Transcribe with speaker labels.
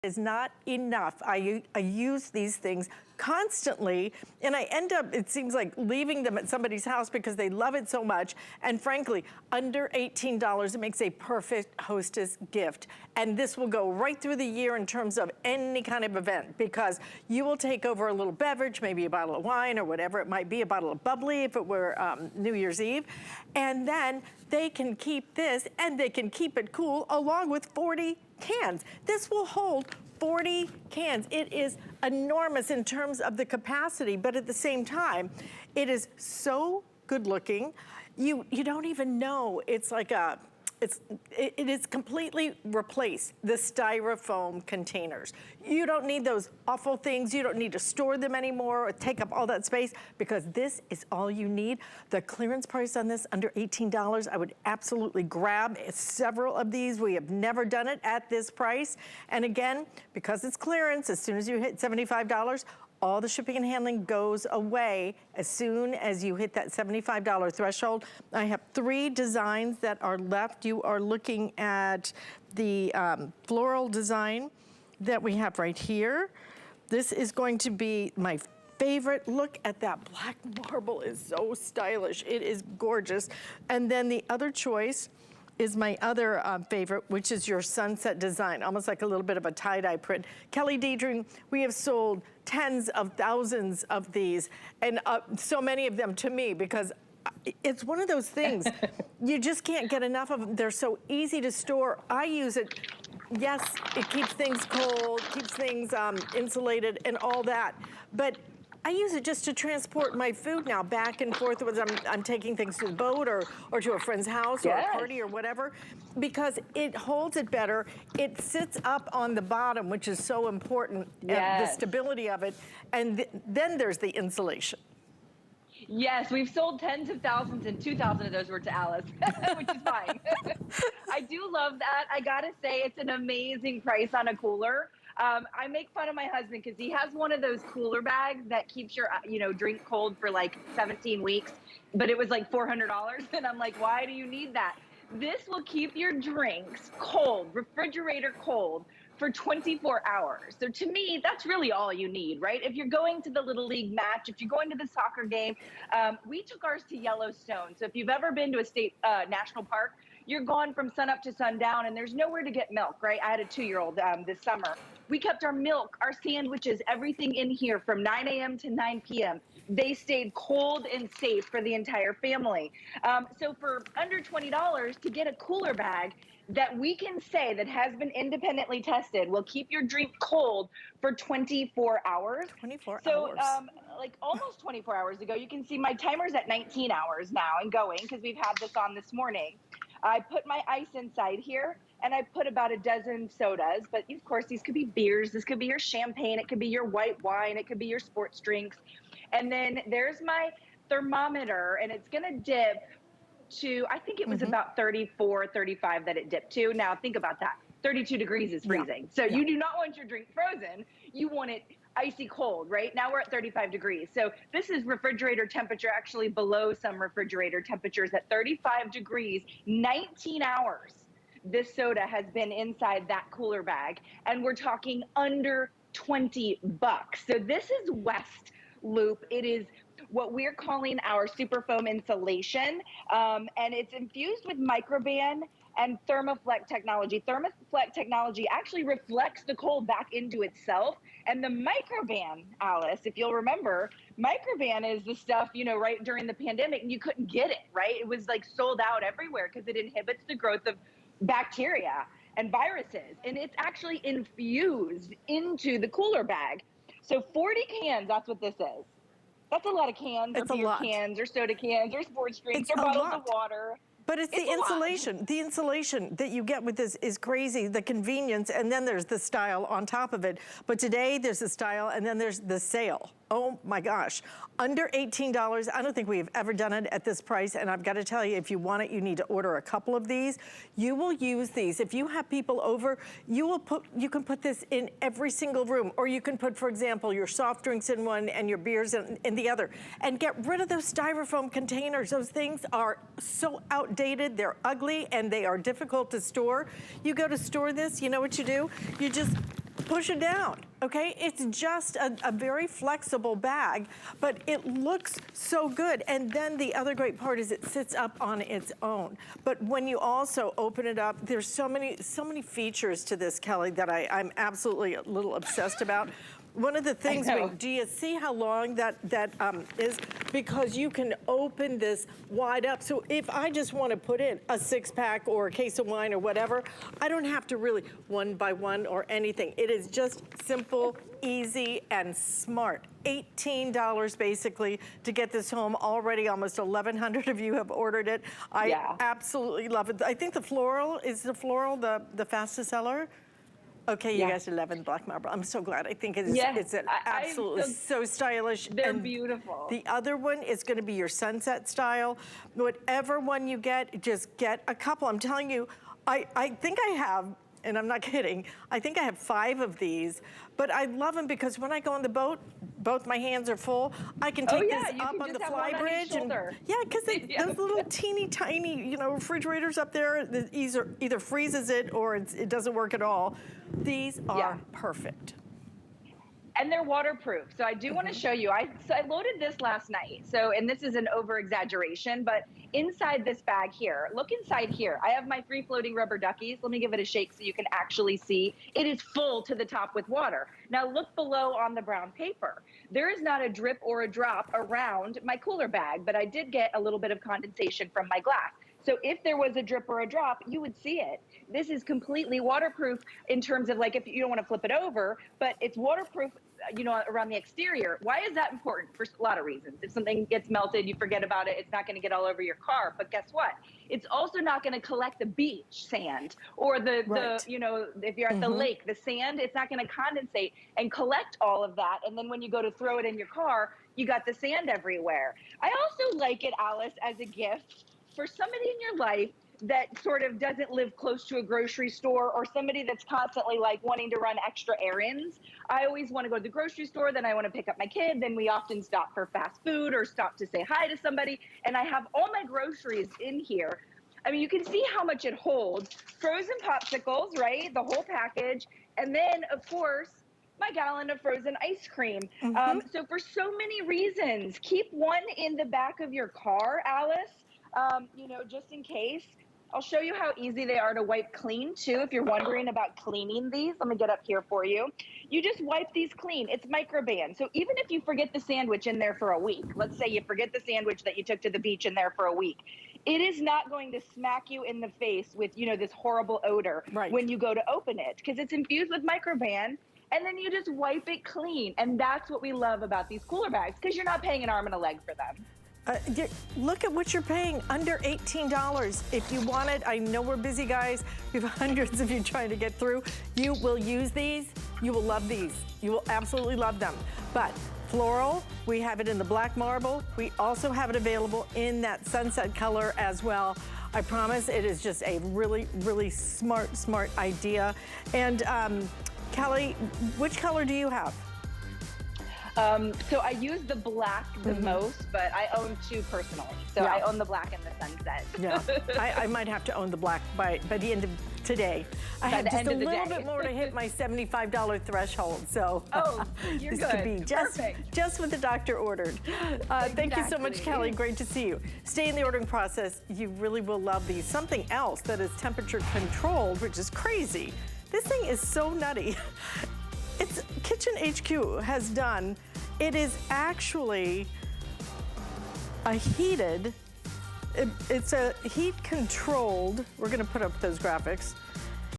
Speaker 1: is not enough. I use these things constantly, and I end up, it seems like, leaving them at somebody's house because they love it so much. And frankly, under $18, it makes a perfect hostess gift. And this will go right through the year in terms of any kind of event, because you will take over a little beverage, maybe a bottle of wine or whatever it might be, a bottle of bubbly if it were New Year's Eve, and then they can keep this and they can keep it cool along with 40 cans. This will hold 40 cans. It is enormous in terms of the capacity, but at the same time, it is so good looking. You don't even know. It's like it is completely replaced the styrofoam containers. You don't need those awful things. You don't need to store them anymore or take up all that space, because this is all you need. The clearance price on this, under $18, I would absolutely grab several of these. We have never done it at this price. And again, because it's clearance, as soon as you hit $75, all the shipping and handling goes away as soon as you hit that $75 threshold. I have 3 designs that are left. You are looking at the floral design that we have right here. This is going to be my favorite. Look at that black marble, is so stylish. It is gorgeous. And then the other choice is my other favorite, which is your sunset design, almost like a little bit of a tie-dye print. Kelly Daedream, we have sold tens of thousands of these, and so many of them to me, because it's one of those things, you just can't get enough of them. They're so easy to store. I use it, yes, it keeps things cold, keeps things insulated and all that, but I use it just to transport my food now back and forth as I'm taking things to the boat or to a friend's house or a party or whatever, because it holds it better. It sits up on the bottom, which is so important, the stability of it. And then there's the insulation.
Speaker 2: Yes, we've sold tens of thousands, and 2,000 of those were to Alice, which is fine. I do love that. I gotta say, it's an amazing price on a cooler. I make fun of my husband because he has one of those cooler bags that keeps your drink cold for like 17 weeks, but it was like $400, and I'm like, why do you need that? This will keep your drinks cold, refrigerator cold, for 24 hours. So to me, that's really all you need, right? If you're going to the Little League match, if you're going to the soccer game, we took ours to Yellowstone. So if you've ever been to a state national park, you're gone from sunup to sundown, and there's nowhere to get milk, right? I had a 2-year-old this summer. We kept our milk, our sandwiches, everything in here from 9 a.m. to 9 p.m. They stayed cold and safe for the entire family. So for under $20 to get a cooler bag that we can say that has been independently tested will keep your drink cold for 24 hours. 24 hours. So like almost 24 hours ago, you can see my timer's at 19 hours now and going, because we've had this on this morning. I put my ice inside here, and I put about a dozen sodas, but of course these could be beers, this could be your champagne, it could be your white wine, it could be your sports drinks. And then there's my thermometer, and it's gonna dip to, I think it was about 34, 35 that it dipped to. Now think about that, 32 degrees is freezing. So you do not want your drink frozen, you want it icy cold, right? Now we're at 35 degrees. So this is refrigerator temperature, actually below some refrigerator temperatures at 35 degrees, 19 hours. This soda has been inside that cooler bag, and we're talking under 20 bucks. So this is West Loop. It is what we're calling our super foam insulation, and it's infused with Microban and thermoflex technology. Thermoflex technology actually reflects the cold back into itself. And the Microban, Alice, if you'll remember, Microban is the stuff, right during the pandemic, and you couldn't get it, right? It was like sold out everywhere because it inhibits the growth of bacteria and viruses. And it's actually infused into the cooler bag. So 40 cans, that's what this is. That's a lot of cans, or beer cans, or soda cans, or sports drinks, or bottles of water.
Speaker 1: But it's the insulation. The insulation that you get with this is crazy, the convenience, and then there's the style on top of it. But today there's the style, and then there's the sale. Oh my gosh, under $18. I don't think we have ever done it at this price, and I've got to tell you, if you want it, you need to order a couple of these. You will use these. If you have people over, you can put this in every single room, or you can put, for example, your soft drinks in one and your beers in the other, and get rid of those styrofoam containers. Those things are so outdated, they're ugly, and they are difficult to store. You go to store this, you know what you do? You just push it down, okay? It's just a very flexible bag, but it looks so good. And then the other great part is it sits up on its own. But when you also open it up, there's so many features to this, Kelly, that I'm absolutely a little obsessed about. One of the things, do you see how long that is? Because you can open this wide up. So if I just want to put in a 6-pack or a case of wine or whatever, I don't have to really one by one or anything. It is just simple, easy, and smart. $18 basically to get this home. Already almost 1,100 of you have ordered it. I absolutely love it. I think the floral, is the floral the fastest seller? Okay, you guys are loving Black Marble. I'm so glad. I think it is, it's an absolutely so stylish.
Speaker 2: They're beautiful.
Speaker 1: The other one is gonna be your sunset style. Whatever one you get, just get a couple. I'm telling you, I think I have, and I'm not kidding, I think I have 5 of these, but I love them because when I go on the boat, both my hands are full. I can take this up on the fly bridge. Because those little teeny tiny, refrigerators up there, that either freezes it or it doesn't work at all. These are perfect.
Speaker 2: And they're waterproof. So I do want to show you, so I loaded this last night. So, and this is an over exaggeration, but inside this bag here, look inside here. I have my 3 floating rubber duckies. Let me give it a shake so you can actually see. It is full to the top with water. Now look below on the brown paper. There is not a drip or a drop around my cooler bag, but I did get a little bit of condensation from my glass. So if there was a drip or a drop, you would see it. This is completely waterproof in terms of like if you don't want to flip it over, but it's waterproof, around the exterior. Why is that important? For a lot of reasons. If something gets melted, you forget about it, it's not going to get all over your car. But guess what? It's also not going to collect the beach sand or if you're at the lake, the sand, it's not going to condensate and collect all of that. And then when you go to throw it in your car, you got the sand everywhere. I also like it, Alice, as a gift for somebody in your life that sort of doesn't live close to a grocery store, or somebody that's constantly like wanting to run extra errands. I always want to go to the grocery store, then I want to pick up my kid, then we often stop for fast food or stop to say hi to somebody, and I have all my groceries in here. I mean, you can see how much it holds. Frozen popsicles, right? The whole package. And then, of course, my gallon of frozen ice cream. So for so many reasons, keep one in the back of your car, Alice, just in case. I'll show you how easy they are to wipe clean too. If you're wondering about cleaning these, let me get up here for you. You just wipe these clean. It's Microban. So even if you forget the sandwich in there for a week, let's say you forget the sandwich that you took to the beach in there for a week, it is not going to smack you in the face with, this horrible odor when you go to open it, because it's infused with Microban. And then you just wipe it clean. And that's what we love about these cooler bags, because you're not paying an arm and a leg for them.
Speaker 1: Look at what you're paying, under $18. If you want it, I know we're busy, guys. We have hundreds of you trying to get through. You will use these. You will love these. You will absolutely love them. But floral, we have it in the black marble. We also have it available in that sunset color as well. I promise it is just a really, really smart idea. And Kelly, which color do you have?
Speaker 2: So I use the black the most, but I own 2 personally. So I own the black and the sunset.
Speaker 1: I might have to own the black by the end of today. I have just a little bit more to hit my $75 threshold. So
Speaker 2: you're
Speaker 1: this
Speaker 2: good.
Speaker 1: could be just what the doctor ordered. Thank you so much, Kelly. Great to see you. Stay in the ordering process. You really will love these. Something else that is temperature controlled, which is crazy. This thing is so nutty. It's Kitchen HQ has done. It is actually a heated, it's a heat controlled, we're gonna put up those graphics,